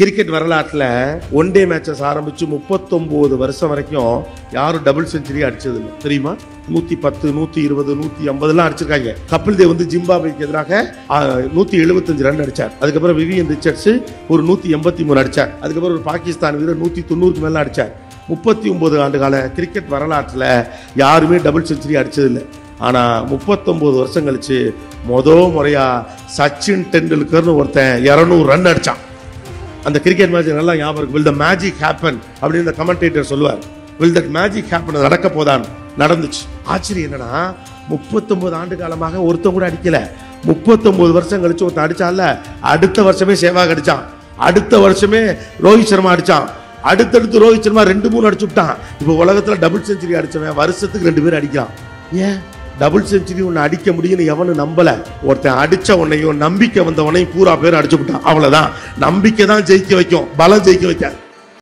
Cricket வரலாற்றில் one day matches ஆரம்பிச்சு 39 வருஷம் வரைக்கும் யாரும் டபுள் செஞ்சுரி அடிச்சது இல்லை தெரியுமா? 110, 120, 150 அடிச்சிருக்காங்க. கபில் தேவ் வந்து ஜிம்பாப்வேக்கு எதிராக 175 ரன் அடிச்சார். அதுக்கப்புறம் விவியன் ரிச்சர்ட்ஸ் ஒரு 183 அடிச்சார். அதுக்கப்புறம் ஒரு பாகிஸ்தான் வீரர் 190 மேல அடிச்சார். 39 ஆண்டு கால கிரிக்கெட் வரலாற்றில் யாருமே டபுள் செஞ்சுரி அடிச்சதில்லை. ஆனா 39 வருஷம் கழிச்சு முறையா சச்சின் டெண்டுல்கர்னு ஒருத்தன் 200 ரன் அடிச்சான். அந்த கிரிக்கெட் மேட்ச் நல்லா ஞாபகம் இருக்கு. will the magic happen அப்படின்னு இந்த கமெண்டேட்டர் சொல்லுவார். will that magic happen நடக்க போதான், நடந்துச்சு. ஆச்சரியம் என்னன்னா 39 ஆண்டு காலமாக ஒருத்தன் கூட அடிக்கல. 39 வருஷம் கழிச்சு ஒருத்தன் அடிச்சான்ல, அடுத்த வருஷமே சேவாக் அடிச்சான், அடுத்த வருஷமே ரோஹித் சர்மா அடிச்சான், அடுத்தடுத்து ரோஹித் சர்மா 2-3 அடிச்சு விட்டான். இப்போ உலகத்துல டபுள் செஞ்சுரி அடிச்சவன் வருஷத்துக்கு 2 பேர் அடிக்கலாம். ஏன் டபுள் செஞ்சுரி ஒன்னு அடிக்க முடியும்னு எவனு நம்பல. ஒருத்தன் அடிச்ச உன்னையும் நம்பிக்கை வந்த உன்னையும் பூரா பேர் அடிச்சு விட்டான். அவ்வளவுதான். நம்பிக்கை தான் ஜெயிக்க வைக்கும், பலம் ஜெயிக்க வைக்காது.